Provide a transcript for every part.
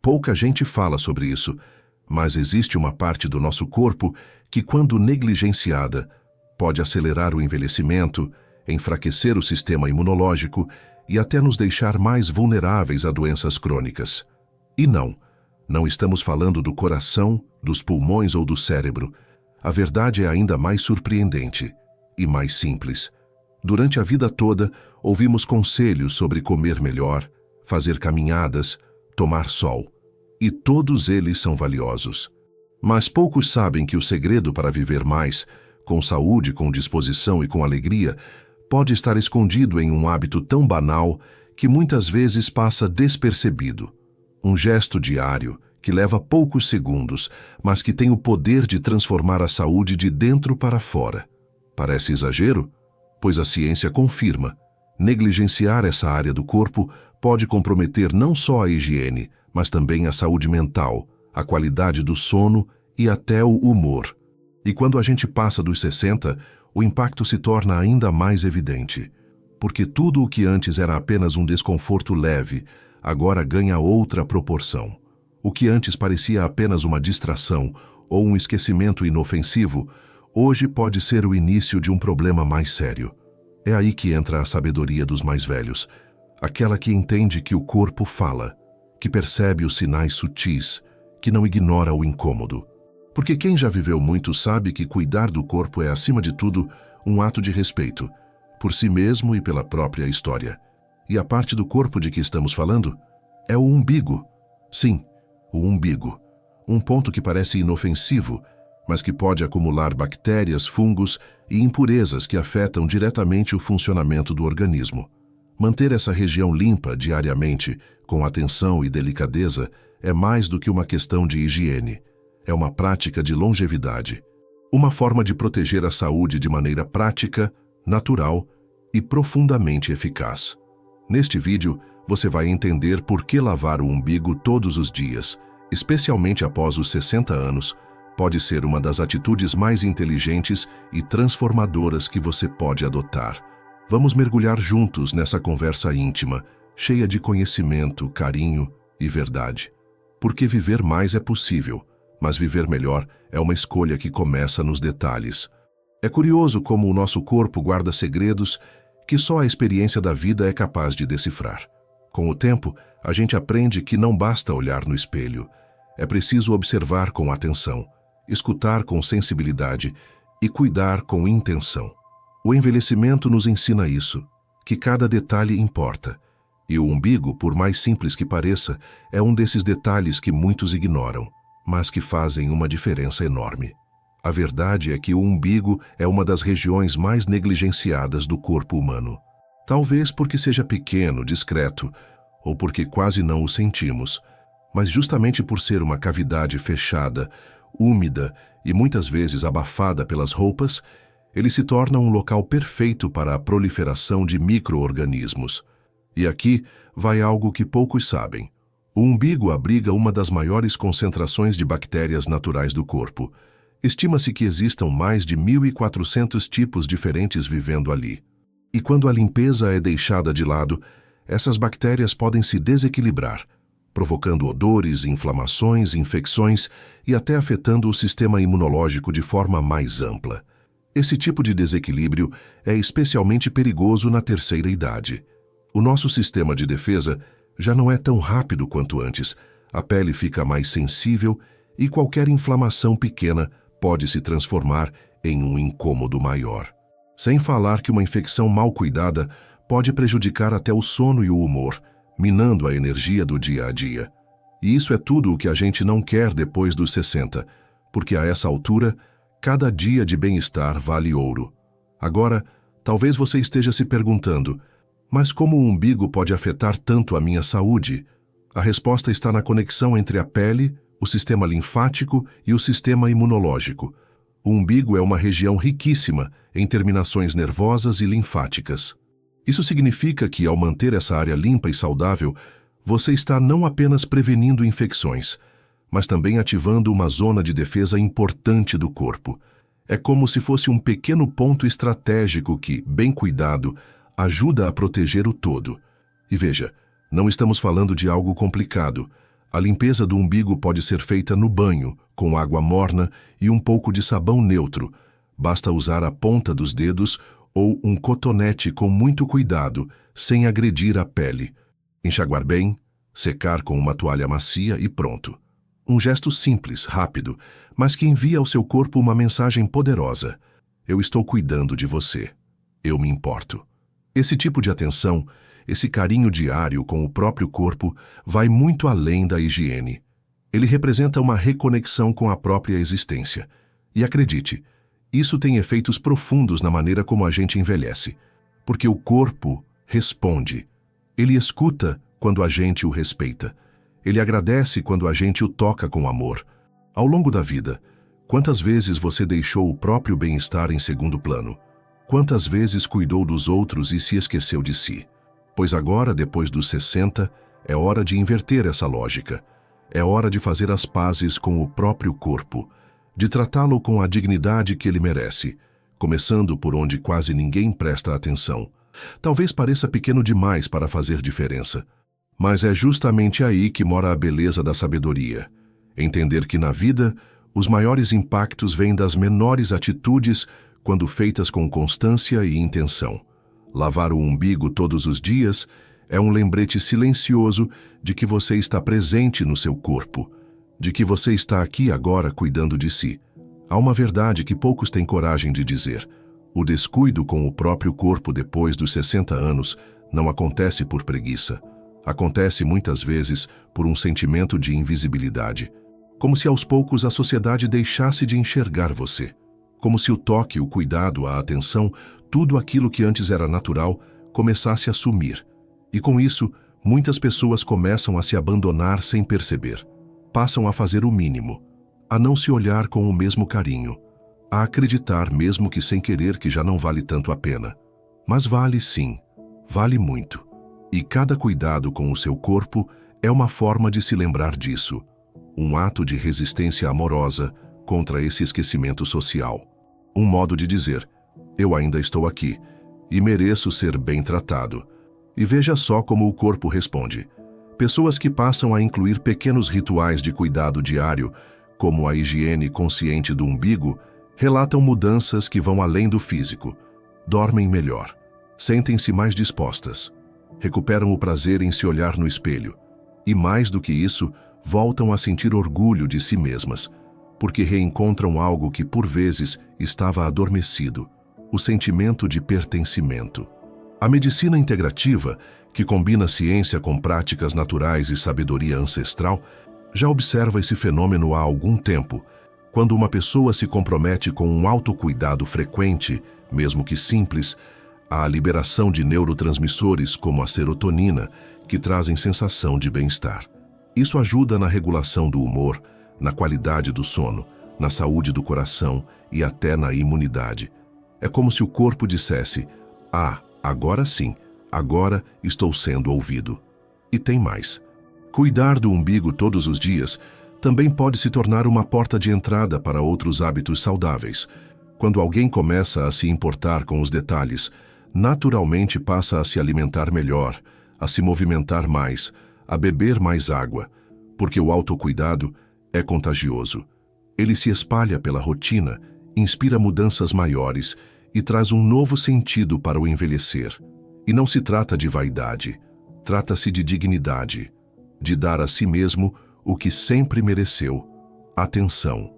Pouca gente fala sobre isso, mas existe uma parte do nosso corpo que, quando negligenciada, pode acelerar o envelhecimento, enfraquecer o sistema imunológico e até nos deixar mais vulneráveis a doenças crônicas. E não estamos falando do coração, dos pulmões ou do cérebro. A verdade é ainda mais surpreendente e mais simples. Durante a vida toda, ouvimos conselhos sobre comer melhor, fazer caminhadas, tomar sol. E todos eles são valiosos. Mas poucos sabem que o segredo para viver mais, com saúde, com disposição e com alegria, pode estar escondido em um hábito tão banal que muitas vezes passa despercebido. Um gesto diário que leva poucos segundos, mas que tem o poder de transformar a saúde de dentro para fora. Parece exagero? Pois a ciência confirma. Negligenciar essa área do corpo pode comprometer não só a higiene, mas também a saúde mental, a qualidade do sono e até o humor. E quando a gente passa dos 60, o impacto se torna ainda mais evidente. Porque tudo o que antes era apenas um desconforto leve, agora ganha outra proporção. O que antes parecia apenas uma distração ou um esquecimento inofensivo, hoje pode ser o início de um problema mais sério. É aí que entra a sabedoria dos mais velhos, aquela que entende que o corpo fala, que percebe os sinais sutis, que não ignora o incômodo. Porque quem já viveu muito sabe que cuidar do corpo é, acima de tudo, um ato de respeito, por si mesmo e pela própria história. E a parte do corpo de que estamos falando é o umbigo. Sim, o umbigo. Um ponto que parece inofensivo, mas que pode acumular bactérias, fungos e impurezas que afetam diretamente o funcionamento do organismo. Manter essa região limpa diariamente, com atenção e delicadeza, é mais do que uma questão de higiene. É uma prática de longevidade. Uma forma de proteger a saúde de maneira prática, natural e profundamente eficaz. Neste vídeo, você vai entender por que lavar o umbigo todos os dias, especialmente após os 60 anos, pode ser uma das atitudes mais inteligentes e transformadoras que você pode adotar. Vamos mergulhar juntos nessa conversa íntima, cheia de conhecimento, carinho e verdade. Porque viver mais é possível, mas viver melhor é uma escolha que começa nos detalhes. É curioso como o nosso corpo guarda segredos que só a experiência da vida é capaz de decifrar. Com o tempo, a gente aprende que não basta olhar no espelho. É preciso observar com atenção, escutar com sensibilidade e cuidar com intenção. O envelhecimento nos ensina isso, que cada detalhe importa. E o umbigo, por mais simples que pareça, é um desses detalhes que muitos ignoram, mas que fazem uma diferença enorme. A verdade é que o umbigo é uma das regiões mais negligenciadas do corpo humano. Talvez porque seja pequeno, discreto, ou porque quase não o sentimos, mas justamente por ser uma cavidade fechada, úmida e muitas vezes abafada pelas roupas, ele se torna um local perfeito para a proliferação de micro-organismos. E aqui vai algo que poucos sabem. O umbigo abriga uma das maiores concentrações de bactérias naturais do corpo. Estima-se que existam mais de 1.400 tipos diferentes vivendo ali. E quando a limpeza é deixada de lado, essas bactérias podem se desequilibrar, provocando odores, inflamações, infecções e até afetando o sistema imunológico de forma mais ampla. Esse tipo de desequilíbrio é especialmente perigoso na terceira idade. O nosso sistema de defesa já não é tão rápido quanto antes, a pele fica mais sensível e qualquer inflamação pequena pode se transformar em um incômodo maior. Sem falar que uma infecção mal cuidada pode prejudicar até o sono e o humor, minando a energia do dia a dia. E isso é tudo o que a gente não quer depois dos 60, porque a essa altura, cada dia de bem-estar vale ouro. Agora, talvez você esteja se perguntando, mas como o umbigo pode afetar tanto a minha saúde? A resposta está na conexão entre a pele, o sistema linfático e o sistema imunológico. O umbigo é uma região riquíssima em terminações nervosas e linfáticas. Isso significa que, ao manter essa área limpa e saudável, você está não apenas prevenindo infecções, mas também ativando uma zona de defesa importante do corpo. É como se fosse um pequeno ponto estratégico que, bem cuidado, ajuda a proteger o todo. E veja, não estamos falando de algo complicado. A limpeza do umbigo pode ser feita no banho, com água morna e um pouco de sabão neutro. Basta usar a ponta dos dedos ou um cotonete com muito cuidado, sem agredir a pele. Enxaguar bem, secar com uma toalha macia e pronto. Um gesto simples, rápido, mas que envia ao seu corpo uma mensagem poderosa. Eu estou cuidando de você. Eu me importo. Esse tipo de atenção, esse carinho diário com o próprio corpo, vai muito além da higiene. Ele representa uma reconexão com a própria existência. E acredite, isso tem efeitos profundos na maneira como a gente envelhece. Porque o corpo responde. Ele escuta quando a gente o respeita. Ele agradece quando a gente o toca com amor. Ao longo da vida, quantas vezes você deixou o próprio bem-estar em segundo plano? Quantas vezes cuidou dos outros e se esqueceu de si? Pois agora, depois dos 60, é hora de inverter essa lógica. É hora de fazer as pazes com o próprio corpo, de tratá-lo com a dignidade que ele merece, começando por onde quase ninguém presta atenção. Talvez pareça pequeno demais para fazer diferença, mas é justamente aí que mora a beleza da sabedoria. Entender que na vida, os maiores impactos vêm das menores atitudes quando feitas com constância e intenção. Lavar o umbigo todos os dias é um lembrete silencioso de que você está presente no seu corpo, de que você está aqui agora cuidando de si. Há uma verdade que poucos têm coragem de dizer. O descuido com o próprio corpo depois dos 60 anos não acontece por preguiça. Acontece muitas vezes por um sentimento de invisibilidade. Como se aos poucos a sociedade deixasse de enxergar você. Como se o toque, o cuidado, a atenção, tudo aquilo que antes era natural, começasse a sumir. E com isso, muitas pessoas começam a se abandonar sem perceber. Passam a fazer o mínimo, a não se olhar com o mesmo carinho, a acreditar mesmo que sem querer que já não vale tanto a pena. Mas vale sim, vale muito. E cada cuidado com o seu corpo é uma forma de se lembrar disso. Um ato de resistência amorosa contra esse esquecimento social. Um modo de dizer, eu ainda estou aqui e mereço ser bem tratado. E veja só como o corpo responde. Pessoas que passam a incluir pequenos rituais de cuidado diário, como a higiene consciente do umbigo, relatam mudanças que vão além do físico. Dormem melhor, sentem-se mais dispostas, recuperam o prazer em se olhar no espelho. E mais do que isso, voltam a sentir orgulho de si mesmas, porque reencontram algo que por vezes estava adormecido, o sentimento de pertencimento. A medicina integrativa, que combina ciência com práticas naturais e sabedoria ancestral, já observa esse fenômeno há algum tempo, quando uma pessoa se compromete com um autocuidado frequente, mesmo que simples, a liberação de neurotransmissores como a serotonina, que trazem sensação de bem-estar. Isso ajuda na regulação do humor, na qualidade do sono, na saúde do coração e até na imunidade. É como se o corpo dissesse, agora sim, agora estou sendo ouvido. E tem mais. Cuidar do umbigo todos os dias também pode se tornar uma porta de entrada para outros hábitos saudáveis. Quando alguém começa a se importar com os detalhes, naturalmente passa a se alimentar melhor, a se movimentar mais, a beber mais água, porque o autocuidado é contagioso. Ele se espalha pela rotina, inspira mudanças maiores e traz um novo sentido para o envelhecer. E não se trata de vaidade, trata-se de dignidade, de dar a si mesmo o que sempre mereceu, atenção.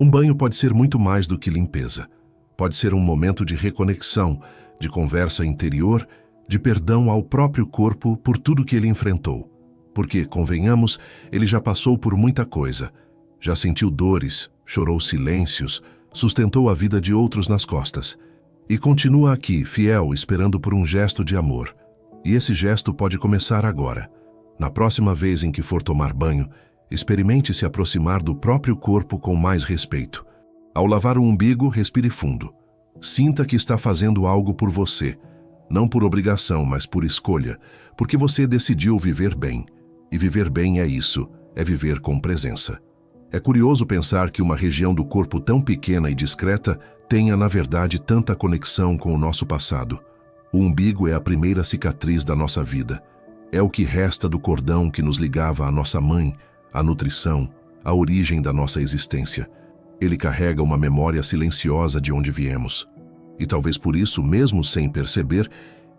Um banho pode ser muito mais do que limpeza. Pode ser um momento de reconexão, de conversa interior, de perdão ao próprio corpo por tudo que ele enfrentou. Porque, convenhamos, ele já passou por muita coisa. Já sentiu dores, chorou silêncios, sustentou a vida de outros nas costas. E continua aqui, fiel, esperando por um gesto de amor. E esse gesto pode começar agora. Na próxima vez em que for tomar banho, experimente se aproximar do próprio corpo com mais respeito. Ao lavar o umbigo, respire fundo. Sinta que está fazendo algo por você, não por obrigação, mas por escolha, porque você decidiu viver bem. E viver bem é isso, é viver com presença. É curioso pensar que uma região do corpo tão pequena e discreta tenha, na verdade, tanta conexão com o nosso passado. O umbigo é a primeira cicatriz da nossa vida. É o que resta do cordão que nos ligava à nossa mãe, a nutrição, a origem da nossa existência. Ele carrega uma memória silenciosa de onde viemos. E talvez por isso, mesmo sem perceber,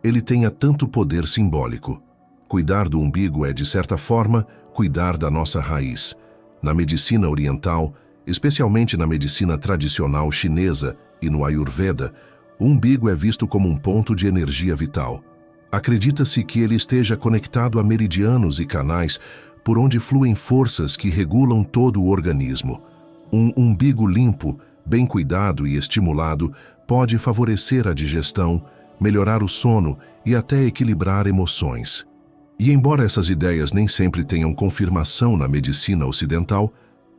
ele tenha tanto poder simbólico. Cuidar do umbigo é, de certa forma, cuidar da nossa raiz. Na medicina oriental, especialmente na medicina tradicional chinesa e no Ayurveda, o umbigo é visto como um ponto de energia vital. Acredita-se que ele esteja conectado a meridianos e canais por onde fluem forças que regulam todo o organismo. Um umbigo limpo, bem cuidado e estimulado pode favorecer a digestão, melhorar o sono e até equilibrar emoções. E embora essas ideias nem sempre tenham confirmação na medicina ocidental,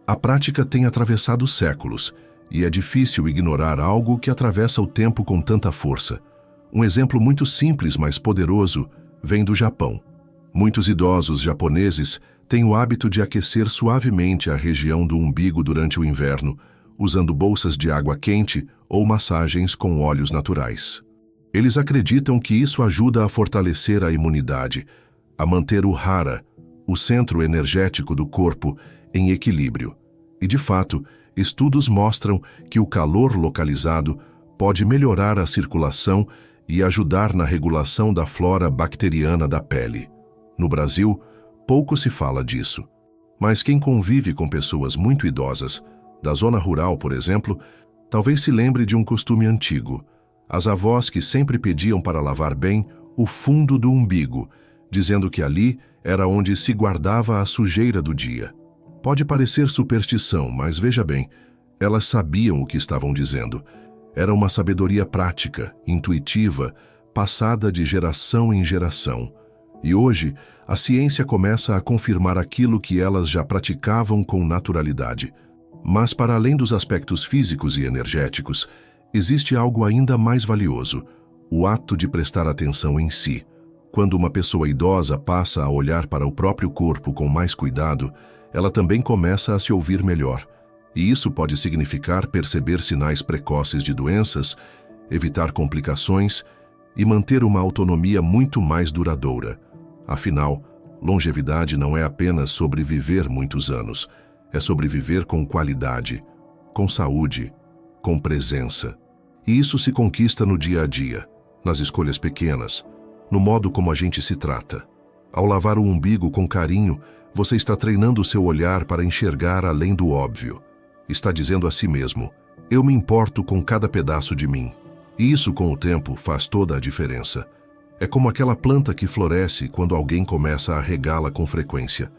a prática tem atravessado séculos, e é difícil ignorar algo que atravessa o tempo com tanta força. Um exemplo muito simples, mas poderoso, vem do Japão. Muitos idosos japoneses têm o hábito de aquecer suavemente a região do umbigo durante o inverno, usando bolsas de água quente ou massagens com óleos naturais. Eles acreditam que isso ajuda a fortalecer a imunidade, a manter o hara, o centro energético do corpo, em equilíbrio. E, de fato, estudos mostram que o calor localizado pode melhorar a circulação e ajudar na regulação da flora bacteriana da pele. No Brasil, pouco se fala disso. Mas quem convive com pessoas muito idosas, da zona rural, por exemplo, talvez se lembre de um costume antigo. As avós que sempre pediam para lavar bem o fundo do umbigo, dizendo que ali era onde se guardava a sujeira do dia. Pode parecer superstição, mas veja bem, elas sabiam o que estavam dizendo. Era uma sabedoria prática, intuitiva, passada de geração em geração. E hoje, a ciência começa a confirmar aquilo que elas já praticavam com naturalidade. Mas para além dos aspectos físicos e energéticos, existe algo ainda mais valioso: o ato de prestar atenção em si. Quando uma pessoa idosa passa a olhar para o próprio corpo com mais cuidado, ela também começa a se ouvir melhor. E isso pode significar perceber sinais precoces de doenças, evitar complicações e manter uma autonomia muito mais duradoura. Afinal, longevidade não é apenas sobre viver muitos anos, é sobre viver com qualidade, com saúde, com presença. E isso se conquista no dia a dia, nas escolhas pequenas, no modo como a gente se trata. Ao lavar o umbigo com carinho, você está treinando o seu olhar para enxergar além do óbvio. Está dizendo a si mesmo: eu me importo com cada pedaço de mim. E isso, com o tempo, faz toda a diferença. É como aquela planta que floresce quando alguém começa a regá-la com frequência.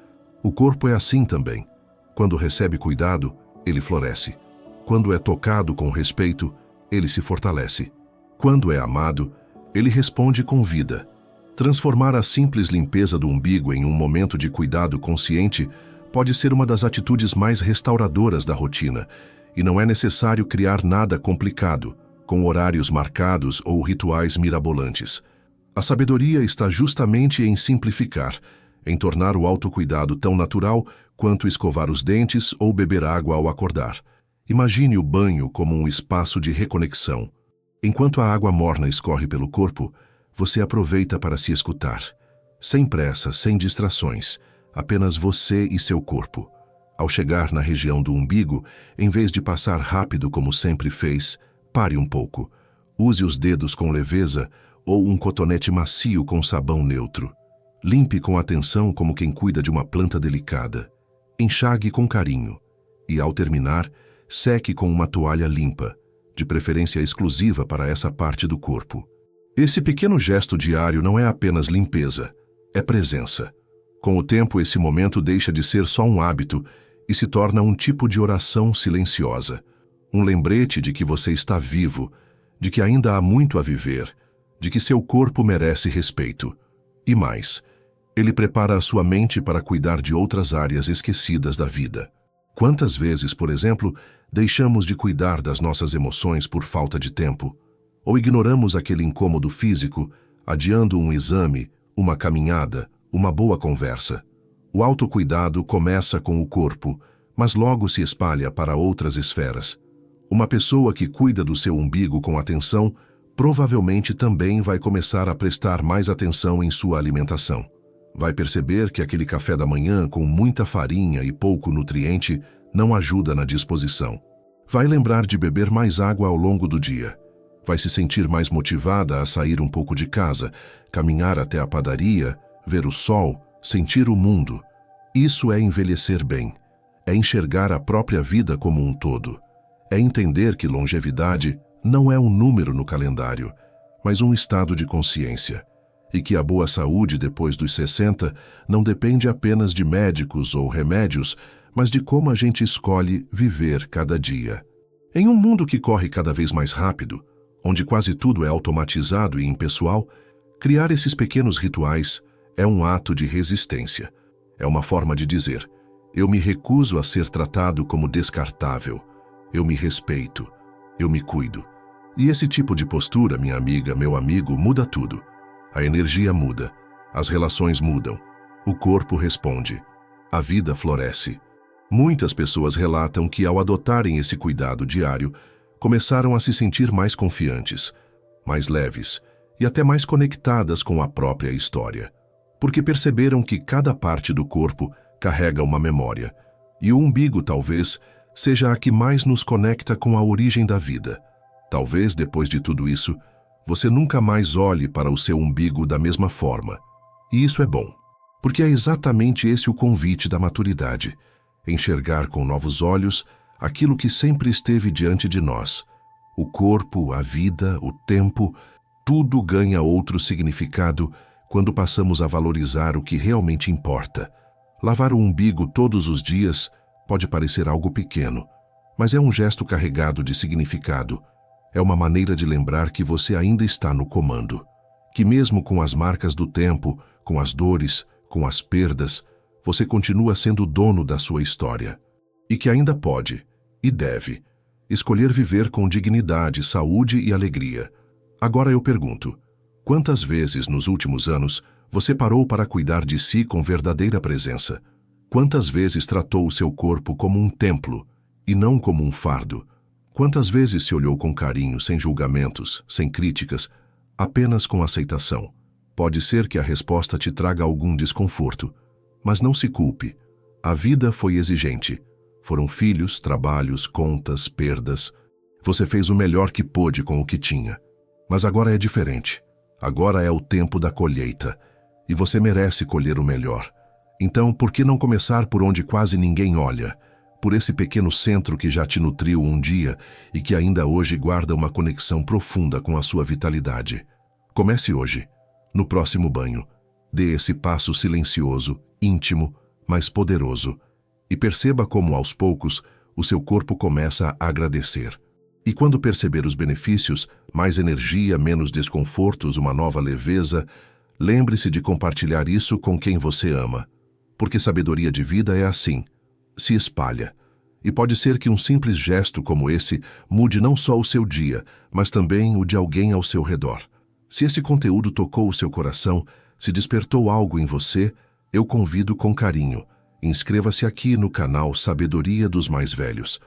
O corpo é assim também. Quando recebe cuidado, ele floresce. Quando é tocado com respeito, ele se fortalece. Quando é amado, ele responde com vida. Transformar a simples limpeza do umbigo em um momento de cuidado consciente pode ser uma das atitudes mais restauradoras da rotina, e não é necessário criar nada complicado, com horários marcados ou rituais mirabolantes. A sabedoria está justamente em simplificar, em tornar o autocuidado tão natural quanto escovar os dentes ou beber água ao acordar. Imagine o banho como um espaço de reconexão. Enquanto a água morna escorre pelo corpo, você aproveita para se escutar. Sem pressa, sem distrações, apenas você e seu corpo. Ao chegar na região do umbigo, em vez de passar rápido como sempre fez, pare um pouco. Use os dedos com leveza ou um cotonete macio com sabão neutro. Limpe com atenção como quem cuida de uma planta delicada. Enxague com carinho. E, ao terminar, seque com uma toalha limpa, de preferência exclusiva para essa parte do corpo. Esse pequeno gesto diário não é apenas limpeza, é presença. Com o tempo, esse momento deixa de ser só um hábito e se torna um tipo de oração silenciosa. Um lembrete de que você está vivo, de que ainda há muito a viver, de que seu corpo merece respeito. E mais, ele prepara a sua mente para cuidar de outras áreas esquecidas da vida. Quantas vezes, por exemplo, deixamos de cuidar das nossas emoções por falta de tempo? Ou ignoramos aquele incômodo físico, adiando um exame, uma caminhada, uma boa conversa? O autocuidado começa com o corpo, mas logo se espalha para outras esferas. Uma pessoa que cuida do seu umbigo com atenção provavelmente também vai começar a prestar mais atenção em sua alimentação. Vai perceber que aquele café da manhã com muita farinha e pouco nutriente não ajuda na disposição. Vai lembrar de beber mais água ao longo do dia. Vai se sentir mais motivada a sair um pouco de casa, caminhar até a padaria, ver o sol, sentir o mundo. Isso é envelhecer bem. É enxergar a própria vida como um todo. É entender que longevidade não é um número no calendário, mas um estado de consciência. E que a boa saúde depois dos 60 não depende apenas de médicos ou remédios, mas de como a gente escolhe viver cada dia. Em um mundo que corre cada vez mais rápido, onde quase tudo é automatizado e impessoal, criar esses pequenos rituais é um ato de resistência. É uma forma de dizer: eu me recuso a ser tratado como descartável. Eu me respeito. Eu me cuido. E esse tipo de postura, minha amiga, meu amigo, muda tudo. A energia muda. As relações mudam. O corpo responde. A vida floresce. Muitas pessoas relatam que, ao adotarem esse cuidado diário, começaram a se sentir mais confiantes, mais leves e até mais conectadas com a própria história. Porque perceberam que cada parte do corpo carrega uma memória, e o umbigo, talvez, seja a que mais nos conecta com a origem da vida. Talvez, depois de tudo isso, você nunca mais olhe para o seu umbigo da mesma forma. E isso é bom, porque é exatamente esse o convite da maturidade: enxergar com novos olhos aquilo que sempre esteve diante de nós. O corpo, a vida, o tempo, tudo ganha outro significado quando passamos a valorizar o que realmente importa. Lavar o umbigo todos os dias pode parecer algo pequeno, mas é um gesto carregado de significado. É uma maneira de lembrar que você ainda está no comando, que mesmo com as marcas do tempo, com as dores, com as perdas, você continua sendo dono da sua história. E que ainda pode, e deve, escolher viver com dignidade, saúde e alegria. Agora eu pergunto: quantas vezes nos últimos anos você parou para cuidar de si com verdadeira presença? Quantas vezes tratou o seu corpo como um templo e não como um fardo? Quantas vezes se olhou com carinho, sem julgamentos, sem críticas, apenas com aceitação? Pode ser que a resposta te traga algum desconforto, mas não se culpe. A vida foi exigente. Foram filhos, trabalhos, contas, perdas. Você fez o melhor que pôde com o que tinha. Mas agora é diferente. Agora é o tempo da colheita. E você merece colher o melhor. Então, por que não começar por onde quase ninguém olha? Por esse pequeno centro que já te nutriu um dia e que ainda hoje guarda uma conexão profunda com a sua vitalidade. Comece hoje. No próximo banho, dê esse passo silencioso, íntimo, mas poderoso. E perceba como, aos poucos, o seu corpo começa a agradecer. E quando perceber os benefícios, mais energia, menos desconfortos, uma nova leveza, lembre-se de compartilhar isso com quem você ama. Porque sabedoria de vida é assim, se espalha. E pode ser que um simples gesto como esse mude não só o seu dia, mas também o de alguém ao seu redor. Se esse conteúdo tocou o seu coração, se despertou algo em você, eu convido com carinho. Inscreva-se aqui no canal Sabedoria dos Mais Velhos.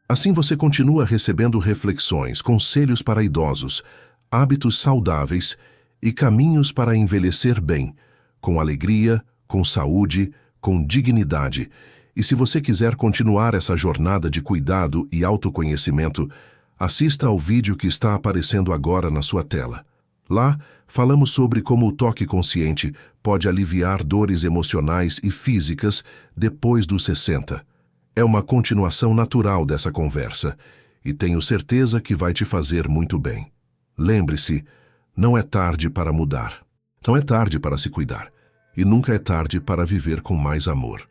Assim você continua recebendo reflexões, conselhos para idosos, hábitos saudáveis e caminhos para envelhecer bem, com alegria, com saúde, com dignidade. E se você quiser continuar essa jornada de cuidado e autoconhecimento, assista ao vídeo que está aparecendo agora na sua tela. Lá, falamos sobre como o toque consciente pode aliviar dores emocionais e físicas depois dos 60. É uma continuação natural dessa conversa e tenho certeza que vai te fazer muito bem. Lembre-se, não é tarde para mudar. Não é tarde para se cuidar. E nunca é tarde para viver com mais amor.